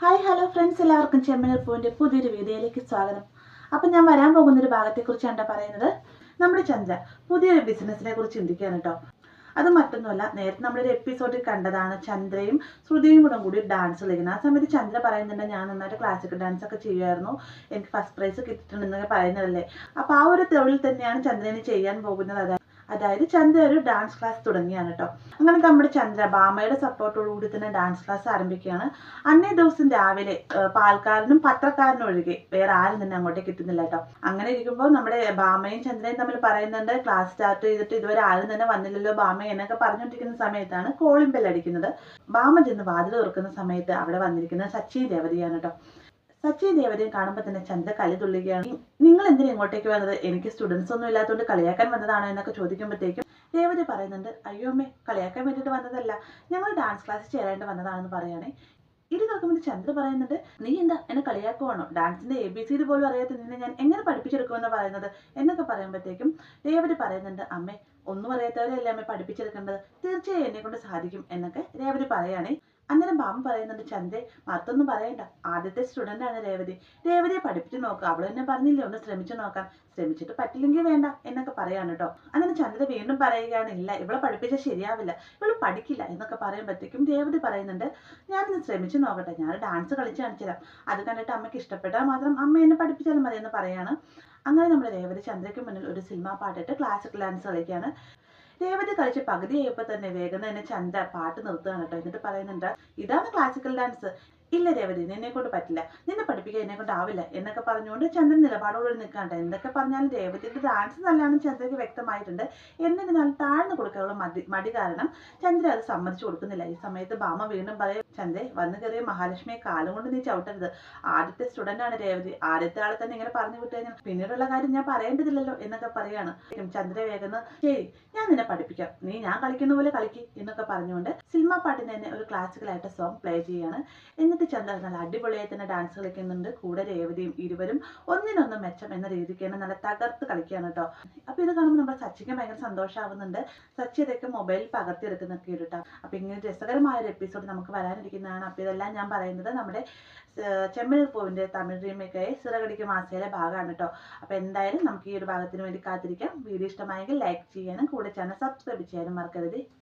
Hi hello friends, എല്ലാവർക്കും ചെമ്മനൂർ പൂവിൻ്റെ പുതിയൊരു വീഡിയോയിലേക്ക് സ്വാഗതം. അപ്പം ഞാൻ വരാൻ പോകുന്നൊരു ഭാഗത്തെക്കുറിച്ചാണ് പറയുന്നത്. നമ്മുടെ ചന്ദ്ര പുതിയൊരു ബിസിനസ്സിനെ കുറിച്ച് ചിന്തിക്കുകയാണ് കേട്ടോ. അത് മറ്റൊന്നുമല്ല, നേരത്തെ നമ്മളൊരു എപ്പിസോഡിൽ കണ്ടതാണ് ചന്ദ്രയും ശ്രുതിയും കൂടി ഡാൻസ് കളിക്കുന്നത്. ആ സമയത്ത് ചന്ദ്ര പറയുന്നുണ്ട്, ഞാൻ നന്നായിട്ട് ക്ലാസിക്കൽ ഡാൻസ് ഒക്കെ ചെയ്യുമായിരുന്നു, എനിക്ക് ഫസ്റ്റ് പ്രൈസ് കിട്ടിയിട്ടുണ്ടെന്നൊക്കെ പറയുന്നതല്ലേ. അപ്പോൾ ആ ഒരു തൊഴിൽ തന്നെയാണ് ചന്ദ്രന് ചെയ്യാൻ പോകുന്നത്. അതായത് ചന്ദ്ര ഒരു ഡാൻസ് ക്ലാസ് തുടങ്ങിയാണ് കേട്ടോ. അങ്ങനെ നമ്മുടെ ചന്ദ്ര ബാമയുടെ സപ്പോർട്ടോടുകൂടി തന്നെ ഡാൻസ് ക്ലാസ് ആരംഭിക്കുകയാണ്. അന്നേ ദിവസം രാവിലെ പാൽക്കാരനും പത്രക്കാരനും ഒഴികെ വേറെ ആരും തന്നെ അങ്ങോട്ടേക്ക് എത്തുന്നില്ല കേട്ടോ. അങ്ങനെ ഇരിക്കുമ്പോൾ നമ്മുടെ ബാമയും ചന്ദ്രയും തമ്മിൽ പറയുന്നുണ്ട്, ക്ലാസ് സ്റ്റാർട്ട് ചെയ്തിട്ട് ഇതുവരെ ആരും തന്നെ വന്നില്ലല്ലോ ബാമ എന്നൊക്കെ പറഞ്ഞുകൊണ്ടിരിക്കുന്ന സമയത്താണ് കോളിംഗ് ബെൽ അടിക്കുന്നത്. ബാമ ചെന്ന് വാതിൽ തുറക്കുന്ന സമയത്ത് അവിടെ വന്നിരിക്കുന്നത് സച്ചി രേവതിയാണ് കേട്ടോ. സച്ചി ദേവതയും കാണുമ്പോൾ തന്നെ ചന്ദ്ര കലി തുള്ളുകയാണ്. നിങ്ങൾ എന്തിനാ ഇങ്ങോട്ടേക്ക് വന്നത്? എനിക്ക് സ്റ്റുഡൻസ് ഒന്നും ഇല്ലാത്തതുകൊണ്ട് കളിയാക്കാൻ വന്നതാണോ എന്നൊക്കെ ചോദിക്കുമ്പോഴത്തേക്കും രേവതി പറയുന്നുണ്ട്, അയ്യോ അമ്മേ, കളിയാക്കാൻ വേണ്ടിയിട്ട് വന്നതല്ല, ഞങ്ങൾ ഡാൻസ് ക്ലാസ്സിൽ ചേരേണ്ടി വന്നതാണെന്ന് പറയുകയാണെ. ഇത് നോക്കുമ്പോൾ ചന്ദ്ര പറയുന്നുണ്ട്, നീ എന്താ എന്നെ കളിയാക്കുവാണോ? ഡാൻസിന്റെ ABCD പോലും അറിയാത്ത നിന്നെ ഞാൻ എങ്ങനെ പഠിപ്പിച്ചെടുക്കുമെന്ന് പറയുന്നത് എന്നൊക്കെ പറയുമ്പോഴത്തേക്കും രേവതി പറയുന്നുണ്ട്, അമ്മേ, ഒന്നും അറിയാത്തവരെയല്ലേ അമ്മ പഠിപ്പിച്ചെടുക്കേണ്ടത്, തീർച്ചയായും എന്നെ കൊണ്ട് സാധിക്കും എന്നൊക്കെ രേവതി പറയുകയാണെ. അന്നേരം ബാമ പറയുന്നുണ്ട്, ചന്ദ്രെ, മറ്റൊന്നും പറയണ്ട, ആദ്യത്തെ സ്റ്റുഡൻ്റ് ആണ് രേവതി, രേവതിയെ പഠിപ്പിച്ച് നോക്കുക, അവൾ തന്നെ പറഞ്ഞില്ലേ ഒന്ന് ശ്രമിച്ചു നോക്കാൻ, ശ്രമിച്ചിട്ട് പറ്റില്ലെങ്കിൽ വേണ്ട എന്നൊക്കെ പറയാണ് കേട്ടോ. അങ്ങനെ ചന്ദ്ര വീണ്ടും പറയുകയാണ്, ഇല്ല, ഇവളെ പഠിപ്പിച്ചാൽ ശരിയാവില്ല, ഇവള് പഠിക്കില്ല എന്നൊക്കെ പറയുമ്പോഴത്തേക്കും രേവതി പറയുന്നുണ്ട്, ഞാനിന്ന് ശ്രമിച്ചു നോക്കട്ടെ, ഞാൻ ഡാൻസ് കളിച്ച് കാണിച്ചു തരാം, അത് കണ്ടിട്ട് അമ്മയ്ക്ക് ഇഷ്ടപ്പെട്ടാൽ മാത്രം അമ്മ എന്നെ പഠിപ്പിച്ചാലും മതി എന്ന് പറയാണ്. അങ്ങനെ നമ്മുടെ രേവതി ചന്ദ്രയ്ക്ക് മുന്നിൽ ഒരു സിനിമ പാട്ടിട്ട് ക്ലാസിക്കൽ ഡാൻസ് കളിക്കുകയാണ്. രേവതി കളിച്ച് പകുതി ആയപ്പോൾ തന്നെ വേഗം തന്നെ ചന്ദ്ര പാട്ട് നിർത്തുകയാണ് കേട്ടോ. എന്നിട്ട് പറയുന്നുണ്ട്, ഇതാണ് ക്ലാസിക്കൽ ഡാൻസ്. ഇല്ല രേവതി, നിന്നെ കൊണ്ട് പറ്റില്ല, നിന്നെ പഠിപ്പിക്കാൻ എന്നെ കൊണ്ട് ആവില്ല എന്നൊക്കെ പറഞ്ഞുകൊണ്ട് ചന്ദ്രൻ നിലപാടോട് നിൽക്കാണ്ട്. എന്തൊക്കെ പറഞ്ഞാലും രേവതിയുടെ ഡാൻസ് നല്ലതാണെന്ന് ചന്ദ്രയ്ക്ക് വ്യക്തമായിട്ടുണ്ട്. എന്നിരുന്നാലും താഴ്ന്നു കൊടുക്കാനുള്ള മടി കാരണം ചന്ദ്ര അത് സമ്മതിച്ചു കൊടുക്കുന്നില്ല. ഈ സമയത്ത് ഭാമ വീണ്ടും പറയും, ചന്ദ്രേ, വന്നു കയറിയ മഹാലക്ഷ്മിയെ കാലം കൊണ്ട് നീ ചവിട്ടരുത്, ആദ്യത്തെ സ്റ്റുഡൻ്റ് ആണ് രേവതി, ആദ്യത്തെ ആളെ തന്നെ ഇങ്ങനെ പറഞ്ഞു വിട്ടു കഴിഞ്ഞാൽ പിന്നീടുള്ള കാര്യം ഞാൻ പറയേണ്ടതില്ലല്ലോ എന്നൊക്കെ പറയാണ്. ചന്ദ്ര വേഗം, ശരി, ഞാൻ നിന്നെ പഠിപ്പിക്കാം, നീ ഞാൻ കളിക്കുന്ന പോലെ കളിക്ക് എന്നൊക്കെ പറഞ്ഞുകൊണ്ട് സിനിമ പാട്ടിന് തന്നെ ഒരു ക്ലാസിക്കലായിട്ട് സോങ് പ്ലേ ചെയ്യാണ്. എന്നിട്ട് ചന്ദ്ര നല്ല അടിപൊളിയായി തന്നെ ഡാൻസ് കളിക്കുന്നുണ്ട്. കൂടെ രേവതിയും ഇരുവരും ഒന്നിനൊന്നും മെച്ചം എന്ന രീതിക്കാണ് നല്ല തകർത്ത് കളിക്കുകയാണ് കേട്ടോ. അപ്പൊ ഇത് കാണുമ്പോൾ നമ്മുടെ സച്ചിക്ക് ഭയങ്കര സന്തോഷമാവുന്നുണ്ട്. സച്ചി ഇതൊക്കെ മൊബൈലിൽ പകർത്തിയെടുക്കുന്നൊക്കെ കേട്ടോ. അപ്പൊ ഇങ്ങനെ രസകരമായ ഒരു എപ്പിസോഡ് നമുക്ക് വരാനിരിക്കുന്നതാണ്. അപ്പൊ ഇതെല്ലാം ഞാൻ പറയുന്നത് നമ്മുടെ ചെമ്മനൂർ പൂവിന്റെ തമിഴ് റീമേക്കായ സിറകടിക്ക് മാസയിലെ ഭാഗമാണ് കേട്ടോ. അപ്പൊ എന്തായാലും നമുക്ക് ഈ ഒരു ഭാഗത്തിന് വേണ്ടി കാത്തിരിക്കാം. വീഡിയോ ഇഷ്ടമായെങ്കിൽ ലൈക്ക് ചെയ്യാനും കൂടെ ചാനൽ സബ്സ്ക്രൈബ് ചെയ്യാനും മറക്കരുത്.